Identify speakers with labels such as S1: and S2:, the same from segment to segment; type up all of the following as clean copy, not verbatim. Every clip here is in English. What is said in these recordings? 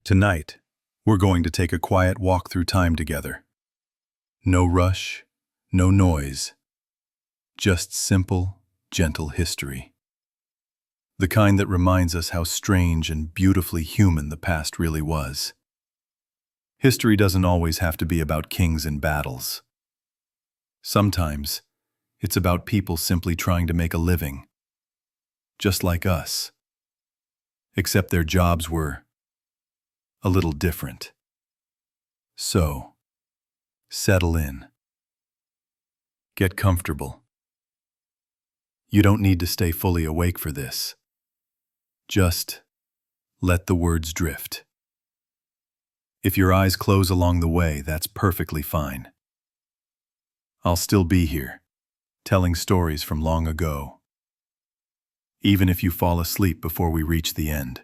S1: Tonight, we're going to take a quiet walk through time together. No rush, no noise, just simple, gentle history. The kind that reminds us how strange and beautifully human the past really was. History doesn't always have to be about kings and battles. Sometimes, it's about people simply trying to make a living, just like us. Except their jobs were a little different. So, settle in. Get comfortable. You don't need to stay fully awake for this. Just let the words drift. If your eyes close along the way, that's perfectly fine. I'll still be here, telling stories from long ago, even if you fall asleep before we reach the end.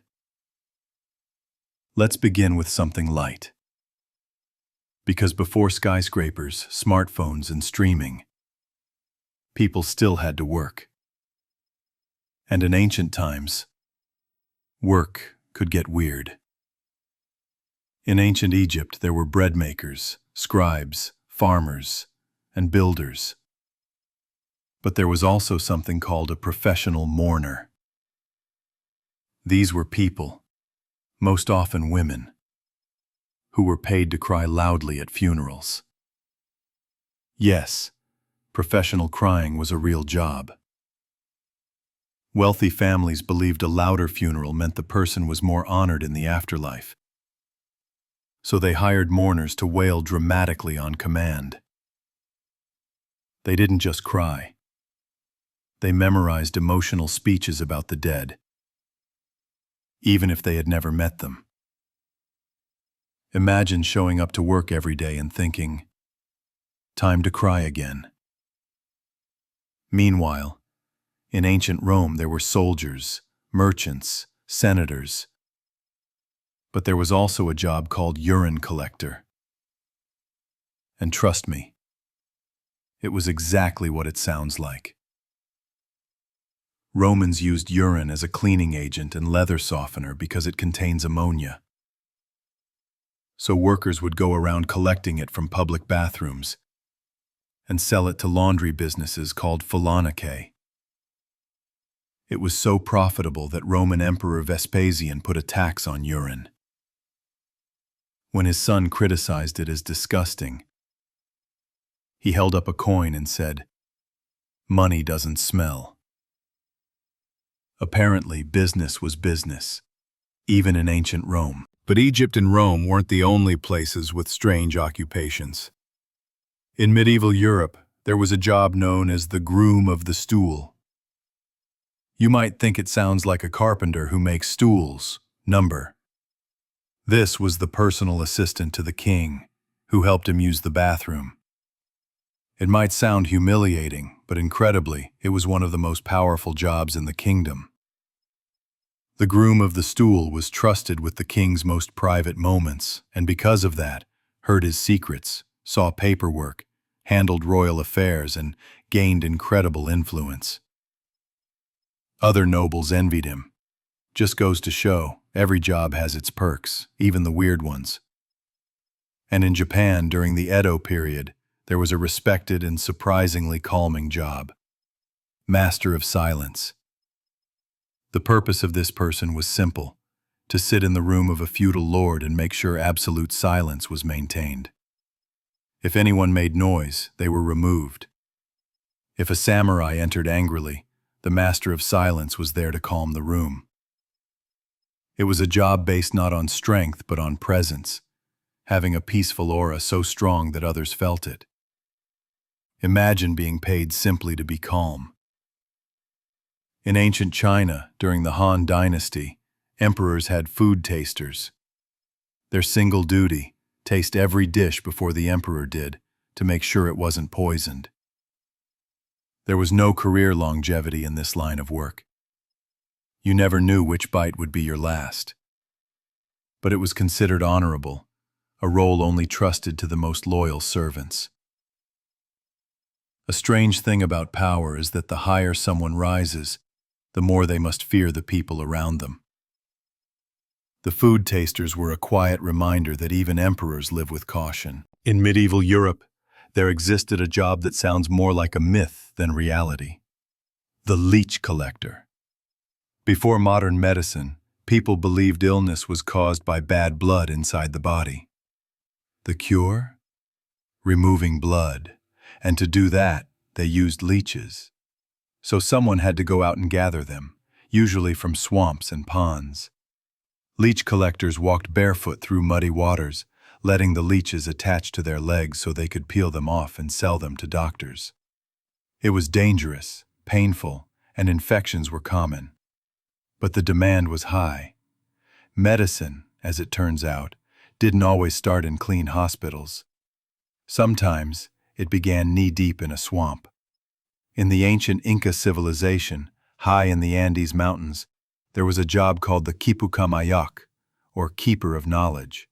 S1: Let's begin with something light. Because before skyscrapers, smartphones, and streaming, people still had to work. And in ancient times, work could get weird. In ancient Egypt, there were bread makers, scribes, farmers, and builders. But there was also something called a professional mourner. These were people, most often women, who were paid to cry loudly at funerals. Yes, professional crying was a real job. Wealthy families believed a louder funeral meant the person was more honored in the afterlife. So they hired mourners to wail dramatically on command. They didn't just cry. They memorized emotional speeches about the dead, even if they had never met them. Imagine showing up to work every day and thinking, "Time to cry again." Meanwhile, in ancient Rome there were soldiers, merchants, senators. But there was also a job called urine collector. And trust me, it was exactly what it sounds like. Romans used urine as a cleaning agent and leather softener because it contains ammonia. So workers would go around collecting it from public bathrooms and sell it to laundry businesses called phalonicae. It was so profitable that Roman Emperor Vespasian put a tax on urine. When his son criticized it as disgusting, he held up a coin and said, "Money doesn't smell." Apparently, business was business, even in ancient Rome. But Egypt and Rome weren't the only places with strange occupations. In medieval Europe, there was a job known as the groom of the stool. You might think it sounds like a carpenter who makes stools, number. This was the personal assistant to the king, who helped him use the bathroom. It might sound humiliating, but incredibly, it was one of the most powerful jobs in the kingdom. The groom of the stool was trusted with the king's most private moments, and because of that, heard his secrets, saw paperwork, handled royal affairs, and gained incredible influence. Other nobles envied him. Just goes to show, every job has its perks, even the weird ones. And in Japan, during the Edo period, there was a respected and surprisingly calming job: Master of Silence. The purpose of this person was simple: to sit in the room of a feudal lord and make sure absolute silence was maintained. If anyone made noise, they were removed. If a samurai entered angrily, the Master of Silence was there to calm the room. It was a job based not on strength but on presence, having a peaceful aura so strong that others felt it. Imagine being paid simply to be calm. In ancient China, during the Han Dynasty, emperors had food tasters. Their single duty: taste every dish before the emperor did, to make sure it wasn't poisoned. There was no career longevity in this line of work. You never knew which bite would be your last. But it was considered honorable, a role only trusted to the most loyal servants. A strange thing about power is that the higher someone rises, the more they must fear the people around them. The food tasters were a quiet reminder that even emperors live with caution. In medieval Europe, there existed a job that sounds more like a myth than reality: the leech collector. Before modern medicine, people believed illness was caused by bad blood inside the body. The cure? Removing blood. And to do that, they used leeches. So someone had to go out and gather them, usually from swamps and ponds. Leech collectors walked barefoot through muddy waters, letting the leeches attach to their legs so they could peel them off and sell them to doctors. It was dangerous, painful, and infections were common. But the demand was high. Medicine, as it turns out, didn't always start in clean hospitals. Sometimes it began knee-deep in a swamp. In the ancient Inca civilization, high in the Andes Mountains, there was a job called the Kipukamayak, or Keeper of Knowledge.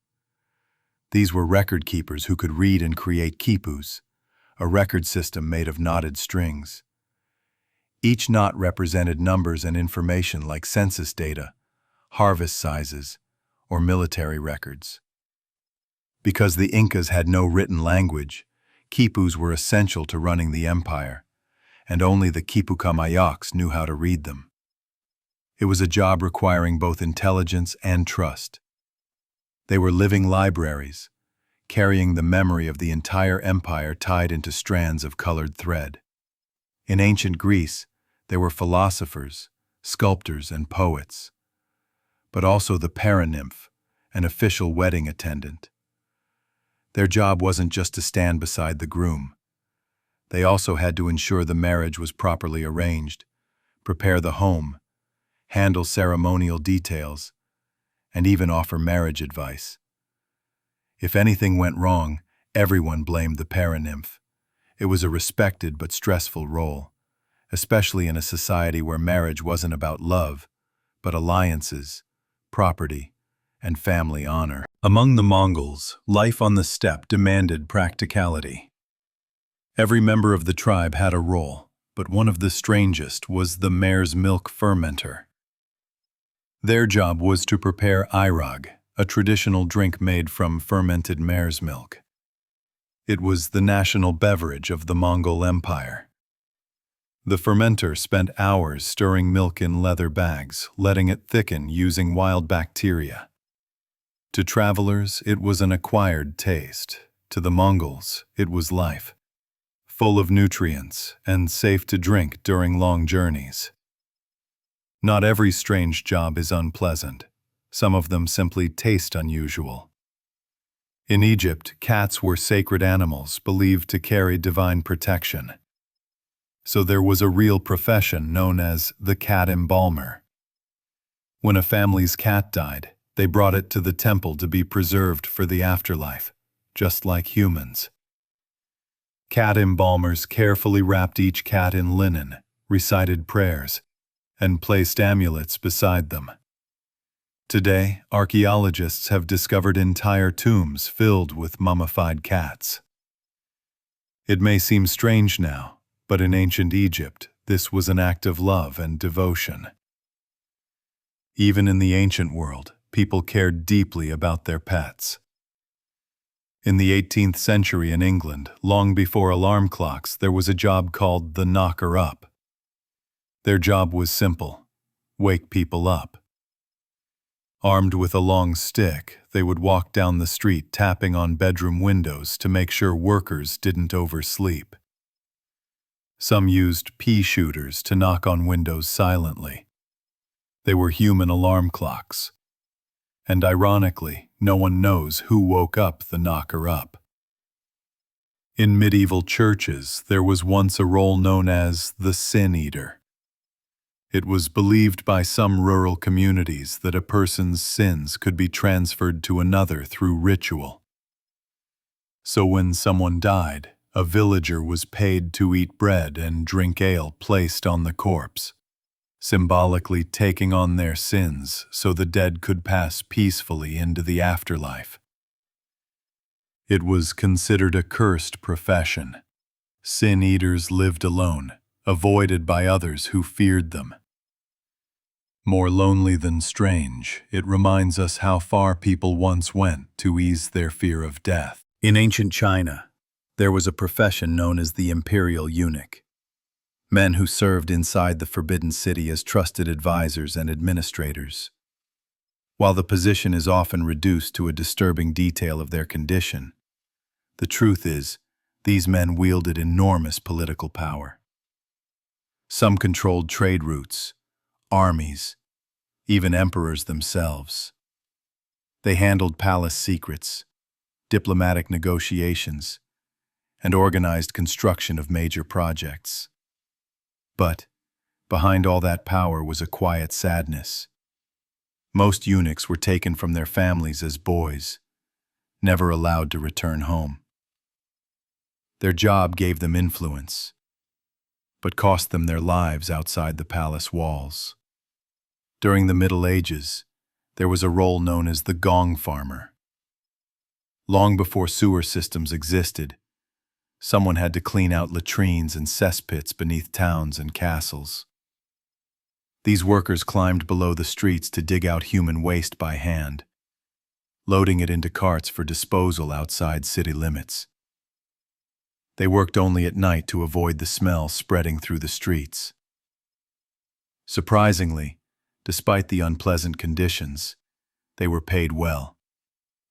S1: These were record keepers who could read and create quipus, a record system made of knotted strings. Each knot represented numbers and information like census data, harvest sizes, or military records. Because the Incas had no written language, quipus were essential to running the empire, and only the Kipukamayaks knew how to read them. It was a job requiring both intelligence and trust. They were living libraries, carrying the memory of the entire empire tied into strands of colored thread. In ancient Greece, there were philosophers, sculptors, and poets, but also the paranymph, an official wedding attendant. Their job wasn't just to stand beside the groom. They also had to ensure the marriage was properly arranged, prepare the home, handle ceremonial details, and even offer marriage advice. If anything went wrong, everyone blamed the paranymph. It was a respected but stressful role, especially in a society where marriage wasn't about love, but alliances, property, and family honor. Among the Mongols, life on the steppe demanded practicality. Every member of the tribe had a role, but one of the strangest was the mare's milk fermenter. Their job was to prepare airag, a traditional drink made from fermented mare's milk. It was the national beverage of the Mongol Empire. The fermenter spent hours stirring milk in leather bags, letting it thicken using wild bacteria. To travelers, it was an acquired taste. To the Mongols, it was life, full of nutrients and safe to drink during long journeys. Not every strange job is unpleasant. Some of them simply taste unusual. In Egypt, cats were sacred animals believed to carry divine protection. So there was a real profession known as the cat embalmer. When a family's cat died, they brought it to the temple to be preserved for the afterlife, just like humans. Cat embalmers carefully wrapped each cat in linen, recited prayers, and placed amulets beside them. Today, archaeologists have discovered entire tombs filled with mummified cats. It may seem strange now, but in ancient Egypt, this was an act of love and devotion. Even in the ancient world, people cared deeply about their pets. In the 18th century in England, long before alarm clocks, there was a job called the knocker-up. Their job was simple: wake people up. Armed with a long stick, they would walk down the street tapping on bedroom windows to make sure workers didn't oversleep. Some used pea shooters to knock on windows silently. They were human alarm clocks. And ironically, no one knows who woke up the knocker-up. In medieval churches, there was once a role known as the sin eater. It was believed by some rural communities that a person's sins could be transferred to another through ritual. So when someone died, a villager was paid to eat bread and drink ale placed on the corpse, symbolically taking on their sins so the dead could pass peacefully into the afterlife. It was considered a cursed profession. Sin eaters lived alone, avoided by others who feared them. More lonely than strange, it reminds us how far people once went to ease their fear of death. In ancient China, there was a profession known as the imperial eunuch. Men who served inside the forbidden city as trusted advisors and administrators. While the position is often reduced to a disturbing detail of their condition, the truth is, these men wielded enormous political power. Some controlled trade routes, armies, even emperors themselves. They handled palace secrets, diplomatic negotiations, and organized construction of major projects. But behind all that power was a quiet sadness. Most eunuchs were taken from their families as boys, never allowed to return home. Their job gave them influence, but cost them their lives outside the palace walls. During the Middle Ages, there was a role known as the gong farmer. Long before sewer systems existed, someone had to clean out latrines and cesspits beneath towns and castles. These workers climbed below the streets to dig out human waste by hand, loading it into carts for disposal outside city limits. They worked only at night to avoid the smell spreading through the streets. Surprisingly, despite the unpleasant conditions, they were paid well,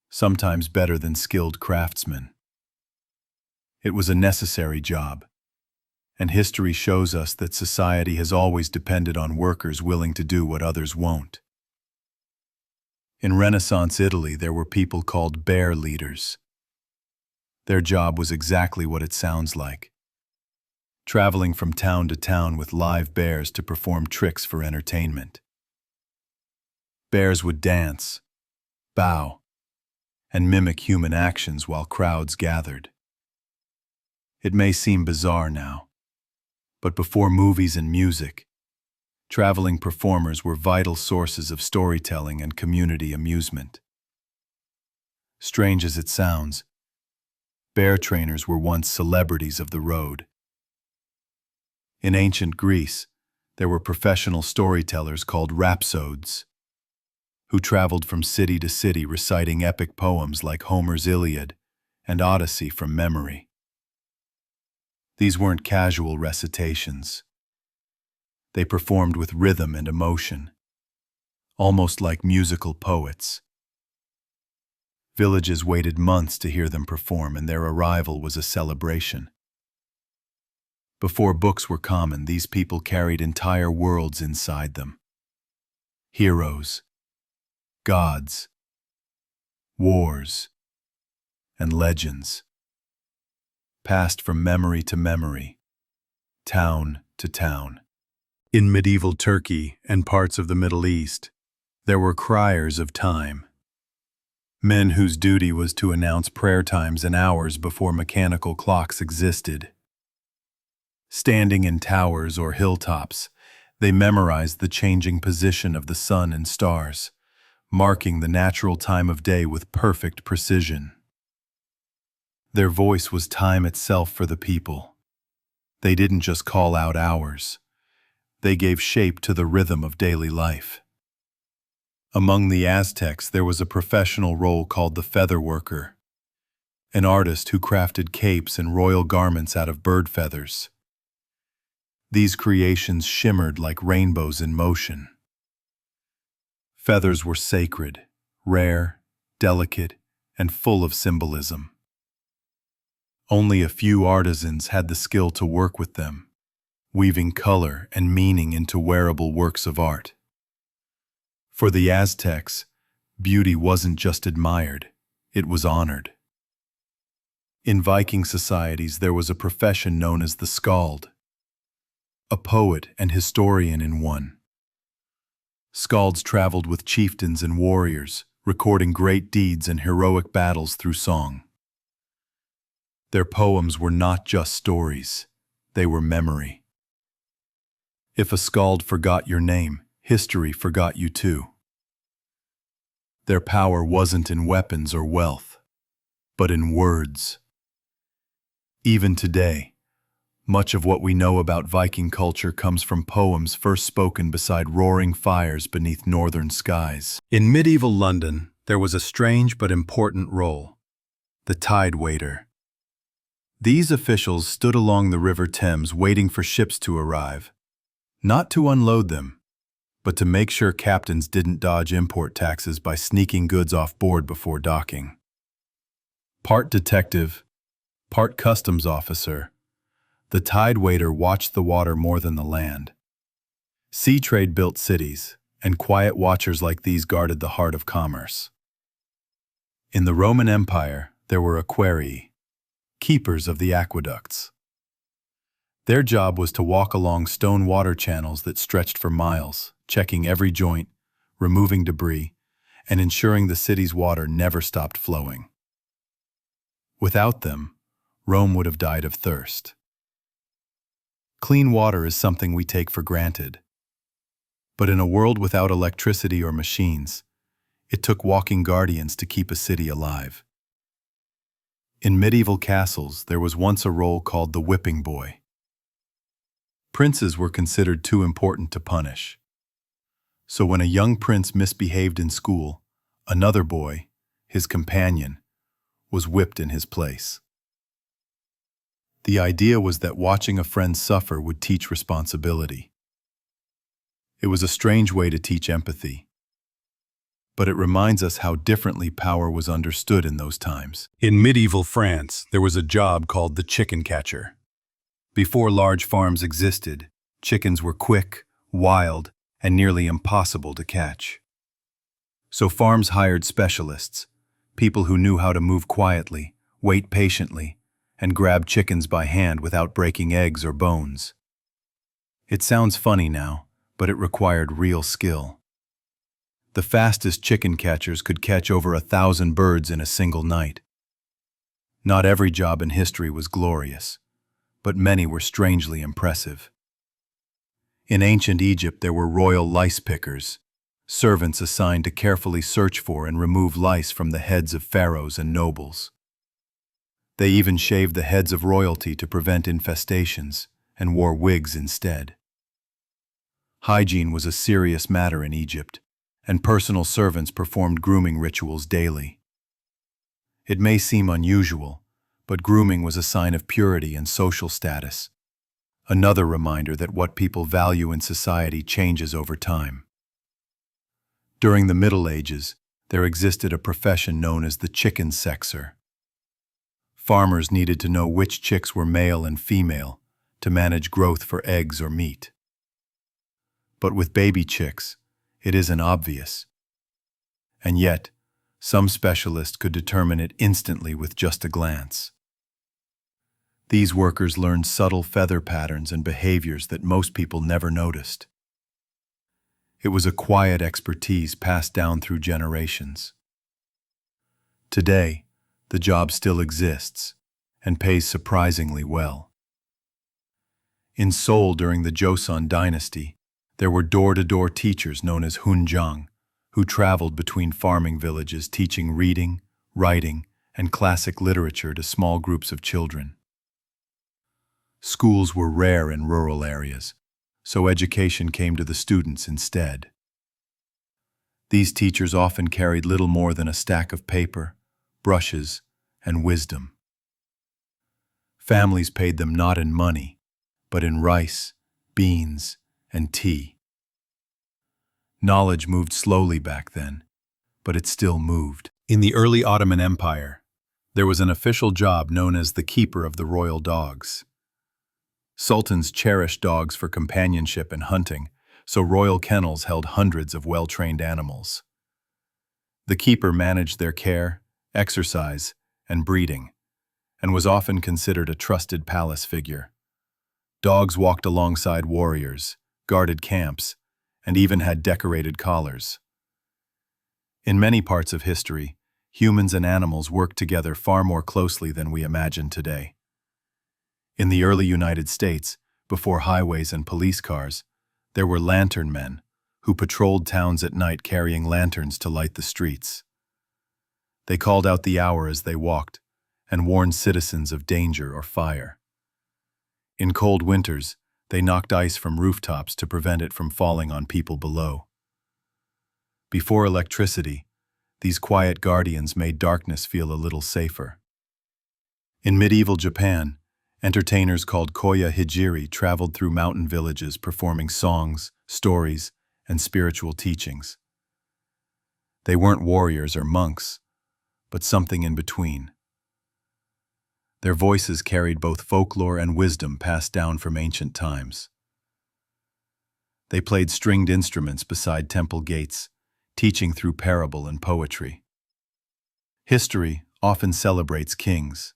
S1: sometimes better than skilled craftsmen. It was a necessary job, and history shows us that society has always depended on workers willing to do what others won't. In Renaissance Italy, there were people called bear leaders. Their job was exactly what it sounds like, traveling from town to town with live bears to perform tricks for entertainment. Bears would dance, bow, and mimic human actions while crowds gathered. It may seem bizarre now, but before movies and music, traveling performers were vital sources of storytelling and community amusement. Strange as it sounds, bear trainers were once celebrities of the road. In ancient Greece, there were professional storytellers called rhapsodes, who traveled from city to city reciting epic poems like Homer's Iliad and Odyssey from memory. These weren't casual recitations. They performed with rhythm and emotion, almost like musical poets. Villages waited months to hear them perform, and their arrival was a celebration. Before books were common, these people carried entire worlds inside them. Heroes, gods, wars, and legends, passed from memory to memory, town to town. In medieval Turkey and parts of the Middle East, there were criers of time. Men whose duty was to announce prayer times and hours before mechanical clocks existed. Standing in towers or hilltops, they memorized the changing position of the sun and stars, marking the natural time of day with perfect precision. Their voice was time itself for the people. They didn't just call out hours. They gave shape to the rhythm of daily life. Among the Aztecs, there was a professional role called the feather worker, an artist who crafted capes and royal garments out of bird feathers. These creations shimmered like rainbows in motion. Feathers were sacred, rare, delicate, and full of symbolism. Only a few artisans had the skill to work with them, weaving color and meaning into wearable works of art. For the Aztecs, beauty wasn't just admired, it was honored. In Viking societies, there was a profession known as the skald, a poet and historian in one. Skalds traveled with chieftains and warriors, recording great deeds and heroic battles through song. Their poems were not just stories, they were memory. If a skald forgot your name, history forgot you too. Their power wasn't in weapons or wealth, but in words. Even today, Much of what we know about Viking culture comes from poems first spoken beside roaring fires beneath northern skies. In medieval London, there was a strange but important role: the tide waiter. These officials stood along the River Thames waiting for ships to arrive, not to unload them, but to make sure captains didn't dodge import taxes by sneaking goods off board before docking. Part detective, part customs officer, the tide waiter watched the water more than the land. Sea trade built cities, and quiet watchers like these guarded the heart of commerce. In the Roman Empire, there were equarii, keepers of the aqueducts. Their job was to walk along stone water channels that stretched for miles, checking every joint, removing debris, and ensuring the city's water never stopped flowing. Without them, Rome would have died of thirst. Clean water is something we take for granted. But in a world without electricity or machines, it took walking guardians to keep a city alive. In medieval castles, there was once a role called the whipping boy. Princes were considered too important to punish. So when a young prince misbehaved in school, another boy, his companion, was whipped in his place. The idea was that watching a friend suffer would teach responsibility. It was a strange way to teach empathy. But it reminds us how differently power was understood in those times. In medieval France, there was a job called the chicken catcher. Before large farms existed, chickens were quick, wild, and nearly impossible to catch. So farms hired specialists, people who knew how to move quietly, wait patiently, and grab chickens by hand without breaking eggs or bones. It sounds funny now, but it required real skill. The fastest chicken catchers could catch over 1,000 birds in a single night. Not every job in history was glorious, but many were strangely impressive. In ancient Egypt, there were royal lice pickers, servants assigned to carefully search for and remove lice from the heads of pharaohs and nobles. They even shaved the heads of royalty to prevent infestations and wore wigs instead. Hygiene was a serious matter in Egypt, and personal servants performed grooming rituals daily. It may seem unusual, but grooming was a sign of purity and social status, another reminder that what people value in society changes over time. During the Middle Ages, there existed a profession known as the chicken sexer. Farmers needed to know which chicks were male and female to manage growth for eggs or meat. But with baby chicks, it isn't obvious. And yet, some specialists could determine it instantly with just a glance. These workers learned subtle feather patterns and behaviors that most people never noticed. It was a quiet expertise passed down through generations. Today, the job still exists and pays surprisingly well. In Seoul during the Joseon dynasty, there were door-to-door teachers known as hunjang, who traveled between farming villages teaching reading, writing, and classic literature to small groups of children. Schools were rare in rural areas, so education came to the students instead. These teachers often carried little more than a stack of paper, brushes, and wisdom. Families paid them not in money, but in rice, beans, and tea. Knowledge moved slowly back then, but it still moved. In the early Ottoman Empire, there was an official job known as the keeper of the royal dogs. Sultans cherished dogs for companionship and hunting, so royal kennels held hundreds of well-trained animals. The keeper managed their care, exercise, and breeding, and was often considered a trusted palace figure. Dogs walked alongside warriors, guarded camps, and even had decorated collars. In many parts of history, humans and animals worked together far more closely than we imagine today. In the early United States, before highways and police cars, there were lantern men who patrolled towns at night carrying lanterns to light the streets. They called out the hour as they walked and warned citizens of danger or fire. In cold winters, they knocked ice from rooftops to prevent it from falling on people below. Before electricity, these quiet guardians made darkness feel a little safer. In medieval Japan, entertainers called koya hijiri traveled through mountain villages performing songs, stories, and spiritual teachings. They weren't warriors or monks, but something in between. Their voices carried both folklore and wisdom passed down from ancient times. They played stringed instruments beside temple gates, teaching through parable and poetry. History often celebrates kings,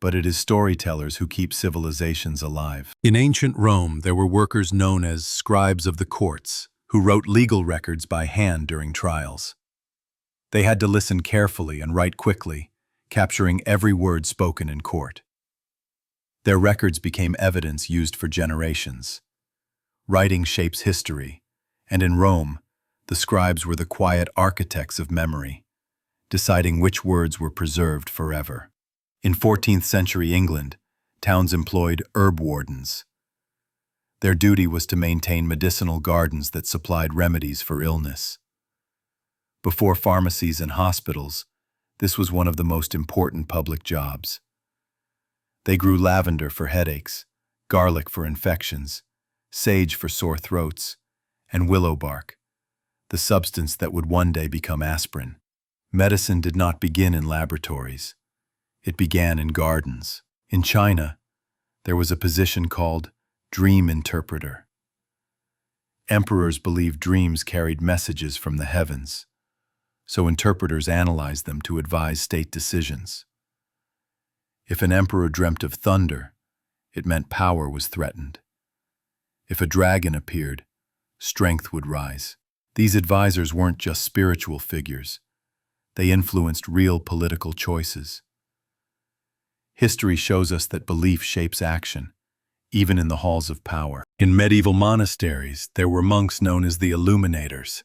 S1: but it is storytellers who keep civilizations alive. In ancient Rome, there were workers known as scribes of the courts, who wrote legal records by hand during trials. They had to listen carefully and write quickly, capturing every word spoken in court. Their records became evidence used for generations. Writing shapes history, and in Rome, the scribes were the quiet architects of memory, deciding which words were preserved forever. In 14th century England, towns employed herb wardens. Their duty was to maintain medicinal gardens that supplied remedies for illness. Before pharmacies and hospitals, this was one of the most important public jobs. They grew lavender for headaches, garlic for infections, sage for sore throats, and willow bark, the substance that would one day become aspirin. Medicine did not begin in laboratories. It began in gardens. In China, there was a position called dream interpreter. Emperors believed dreams carried messages from the heavens, so interpreters analyzed them to advise state decisions. If an emperor dreamt of thunder, it meant power was threatened. If a dragon appeared, strength would rise. These advisors weren't just spiritual figures. They influenced real political choices. History shows us that belief shapes action, even in the halls of power. In medieval monasteries, there were monks known as the illuminators.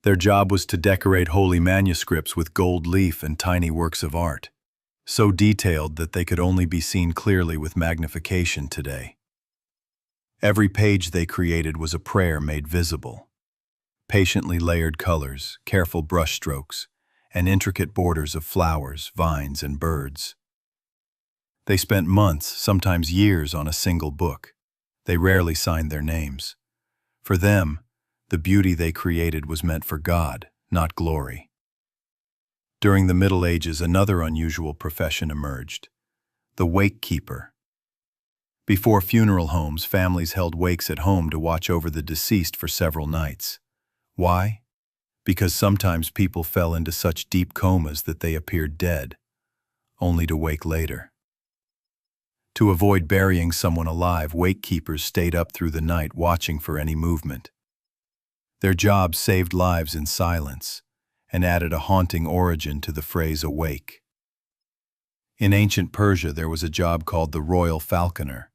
S1: Their job was to decorate holy manuscripts with gold leaf and tiny works of art, so detailed that they could only be seen clearly with magnification today. Every page they created was a prayer made visible. Patiently layered colors, careful brushstrokes, and intricate borders of flowers, vines, and birds. They spent months, sometimes years, on a single book. They rarely signed their names. For them, the beauty they created was meant for God, not glory. During the Middle Ages, another unusual profession emerged: the wake keeper. Before funeral homes, families held wakes at home to watch over the deceased for several nights. Why? Because sometimes people fell into such deep comas that they appeared dead, only to wake later. To avoid burying someone alive, wake keepers stayed up through the night watching for any movement. Their job saved lives in silence and added a haunting origin to the phrase awake. In ancient Persia, there was a job called the royal falconer.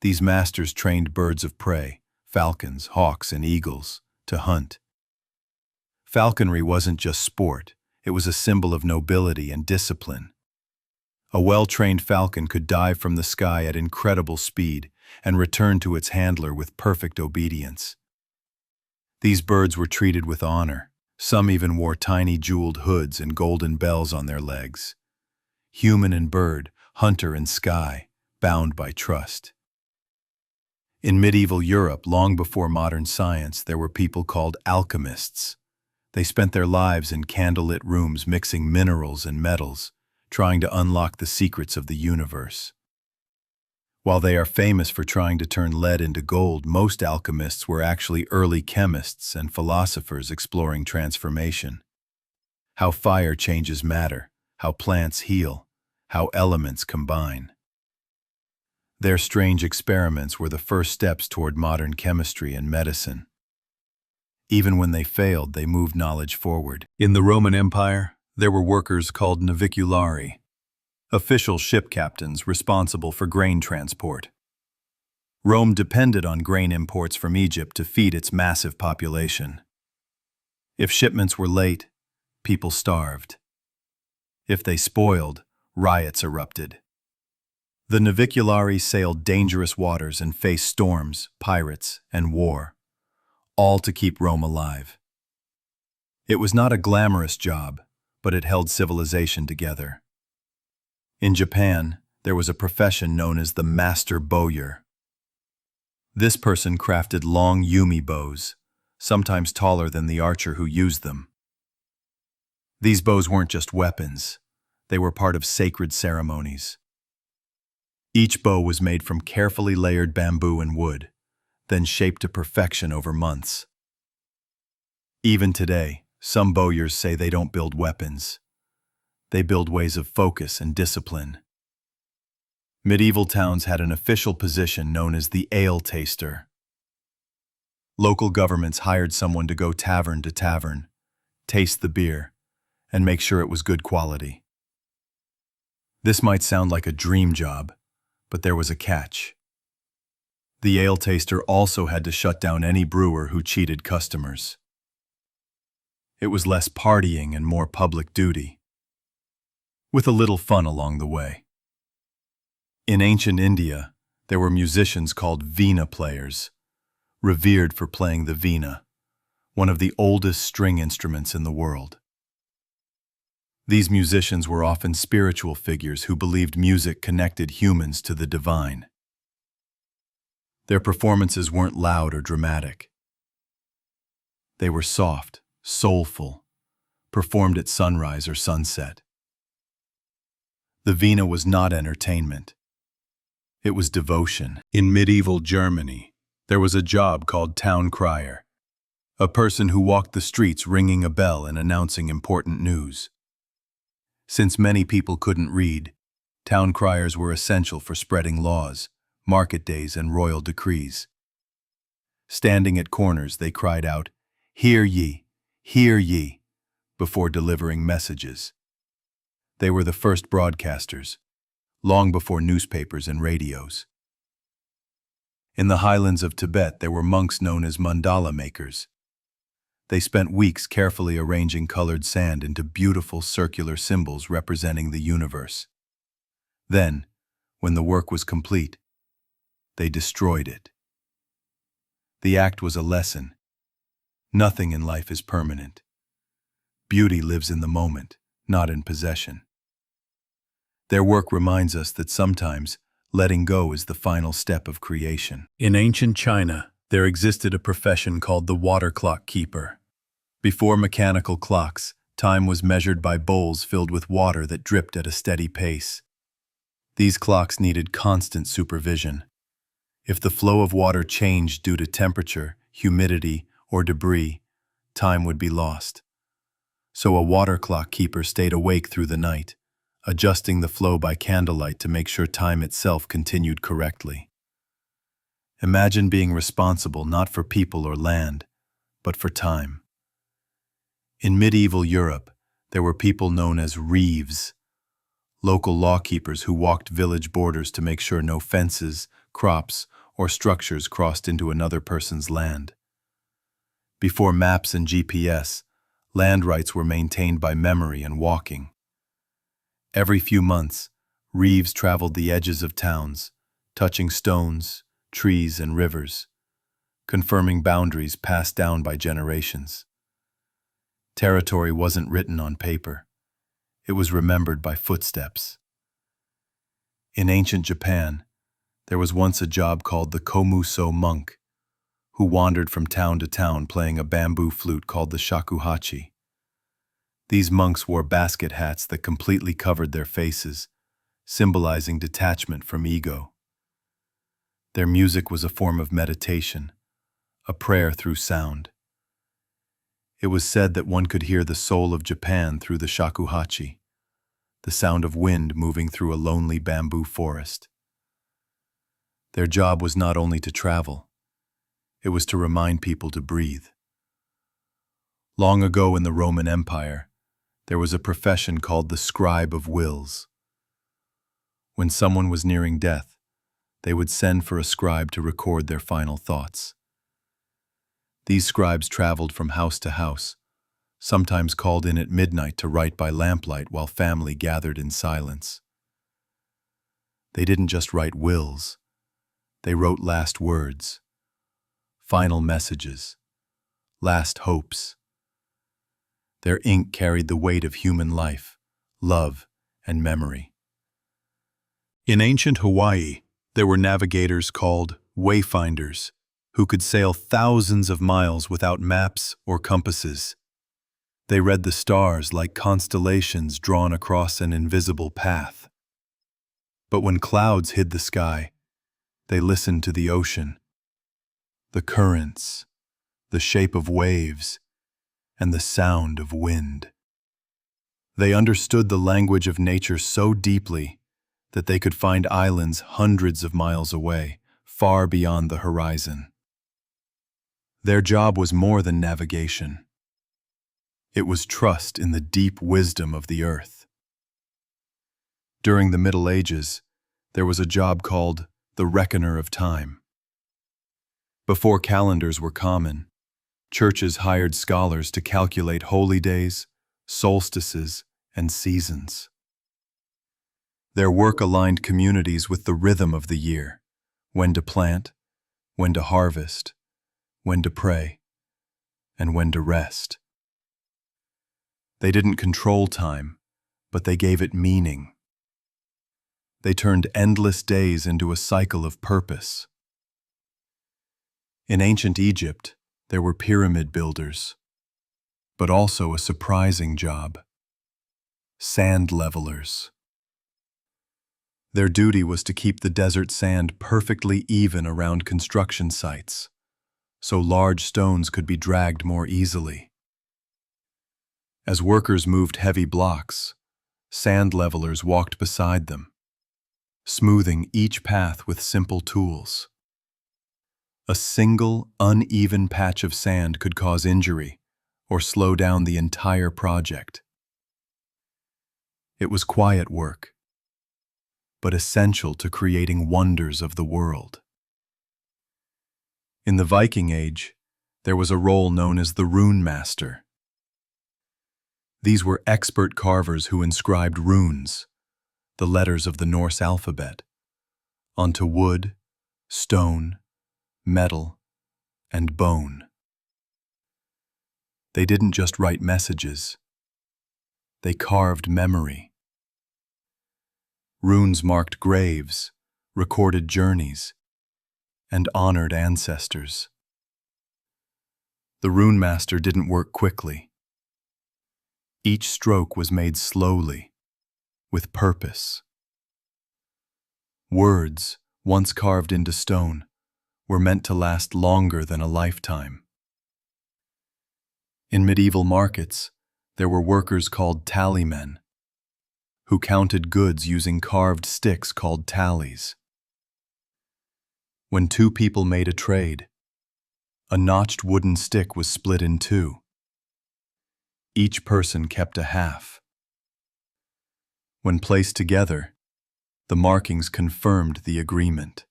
S1: These masters trained birds of prey, falcons, hawks, and eagles, to hunt. Falconry wasn't just sport, it was a symbol of nobility and discipline. A well-trained falcon could dive from the sky at incredible speed and return to its handler with perfect obedience. These birds were treated with honor. Some even wore tiny jeweled hoods and golden bells on their legs. Human and bird, hunter and sky, bound by trust. In medieval Europe, long before modern science, there were people called alchemists. They spent their lives in candlelit rooms mixing minerals and metals, trying to unlock the secrets of the universe. While they are famous for trying to turn lead into gold, most alchemists were actually early chemists and philosophers exploring transformation. How fire changes matter, how plants heal, how elements combine. Their strange experiments were the first steps toward modern chemistry and medicine. Even when they failed, they moved knowledge forward. In the Roman Empire, there were workers called naviculari, official ship captains responsible for grain transport. Rome depended on grain imports from Egypt to feed its massive population. If shipments were late, people starved. If they spoiled, riots erupted. The naviculari sailed dangerous waters and faced storms, pirates, and war, all to keep Rome alive. It was not a glamorous job, but it held civilization together. In Japan, there was a profession known as the master bowyer. This person crafted long yumi bows, sometimes taller than the archer who used them. These bows weren't just weapons, they were part of sacred ceremonies. Each bow was made from carefully layered bamboo and wood, then shaped to perfection over months. Even today, some bowyers say they don't build weapons. They build ways of focus and discipline. Medieval towns had an official position known as the ale taster. Local governments hired someone to go tavern to tavern, taste the beer, and make sure it was good quality. This might sound like a dream job, but there was a catch. The ale taster also had to shut down any brewer who cheated customers. It was less partying and more public duty, with a little fun along the way. In ancient India, there were musicians called veena players, revered for playing the veena, one of the oldest string instruments in the world. These musicians were often spiritual figures who believed music connected humans to the divine. Their performances weren't loud or dramatic. They were soft, soulful, performed at sunrise or sunset. The veena was not entertainment. It was devotion. In medieval Germany, there was a job called town crier, a person who walked the streets ringing a bell and announcing important news. Since many people couldn't read, town criers were essential for spreading laws, market days, and royal decrees. Standing at corners, they cried out, "Hear ye," before delivering messages. They were the first broadcasters, long before newspapers and radios. In the highlands of Tibet, there were monks known as mandala makers. They spent weeks carefully arranging colored sand into beautiful circular symbols representing the universe. Then, when the work was complete, they destroyed it. The act was a lesson. Nothing in life is permanent. Beauty lives in the moment, not in possession. Their work reminds us that sometimes letting go is the final step of creation. In ancient China, there existed a profession called the water clock keeper. Before mechanical clocks, time was measured by bowls filled with water that dripped at a steady pace. These clocks needed constant supervision. If the flow of water changed due to temperature, humidity, or debris, time would be lost. So a water clock keeper stayed awake through the night, adjusting the flow by candlelight to make sure time itself continued correctly. Imagine being responsible not for people or land, but for time. In medieval Europe, there were people known as reeves, local lawkeepers who walked village borders to make sure no fences, crops, or structures crossed into another person's land. Before maps and GPS, land rights were maintained by memory and walking. Every few months, reeves traveled the edges of towns, touching stones, trees, and rivers, confirming boundaries passed down by generations. Territory wasn't written on paper. It was remembered by footsteps. In ancient Japan, there was once a job called the komuso monk, who wandered from town to town playing a bamboo flute called the shakuhachi. These monks wore basket hats that completely covered their faces, symbolizing detachment from ego. Their music was a form of meditation, a prayer through sound. It was said that one could hear the soul of Japan through the shakuhachi, the sound of wind moving through a lonely bamboo forest. Their job was not only to travel, it was to remind people to breathe. Long ago in the Roman Empire, there was a profession called the scribe of wills. When someone was nearing death, they would send for a scribe to record their final thoughts. These scribes traveled from house to house, sometimes called in at midnight to write by lamplight while family gathered in silence. They didn't just write wills. They wrote last words, final messages, last hopes. Their ink carried the weight of human life, love, and memory. In ancient Hawaii, there were navigators called wayfinders who could sail thousands of miles without maps or compasses. They read the stars like constellations drawn across an invisible path. But when clouds hid the sky, they listened to the ocean, the currents, the shape of waves, and the sound of wind. They understood the language of nature so deeply that they could find islands hundreds of miles away, far beyond the horizon. Their job was more than navigation. It was trust in the deep wisdom of the earth. During the Middle Ages, there was a job called the reckoner of time. Before calendars were common, churches hired scholars to calculate holy days, solstices, and seasons. Their work aligned communities with the rhythm of the year, when to plant, when to harvest, when to pray, and when to rest. They didn't control time, but they gave it meaning. They turned endless days into a cycle of purpose. In ancient Egypt, there were pyramid builders, but also a surprising job: sand levelers. Their duty was to keep the desert sand perfectly even around construction sites, so large stones could be dragged more easily. As workers moved heavy blocks, sand levelers walked beside them, smoothing each path with simple tools. A single, uneven patch of sand could cause injury or slow down the entire project. It was quiet work, but essential to creating wonders of the world. In the Viking Age, there was a role known as the rune master. These were expert carvers who inscribed runes, the letters of the Norse alphabet, onto wood, stone, metal, and bone. They didn't just write messages. They carved memory. Runes marked graves, recorded journeys, and honored ancestors. The rune master didn't work quickly. Each stroke was made slowly, with purpose. Words, once carved into stone, were meant to last longer than a lifetime. In medieval markets, there were workers called tallymen, who counted goods using carved sticks called tallies. When two people made a trade, a notched wooden stick was split in two. Each person kept a half. When placed together, the markings confirmed the agreement.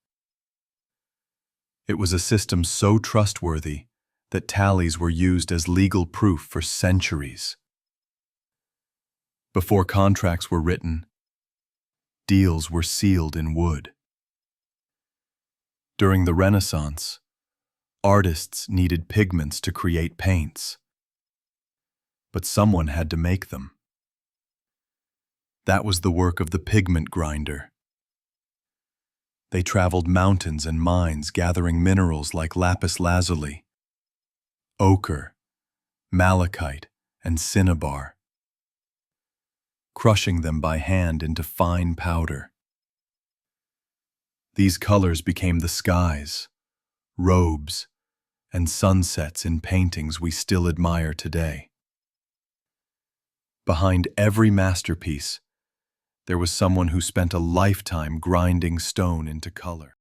S1: It was a system so trustworthy that tallies were used as legal proof for centuries. Before contracts were written, deals were sealed in wood. During the Renaissance, artists needed pigments to create paints, but someone had to make them. That was the work of the pigment grinder. They traveled mountains and mines gathering minerals like lapis lazuli, ochre, malachite, and cinnabar, crushing them by hand into fine powder. These colors became the skies, robes, and sunsets in paintings we still admire today. Behind every masterpiece, there was someone who spent a lifetime grinding stone into color.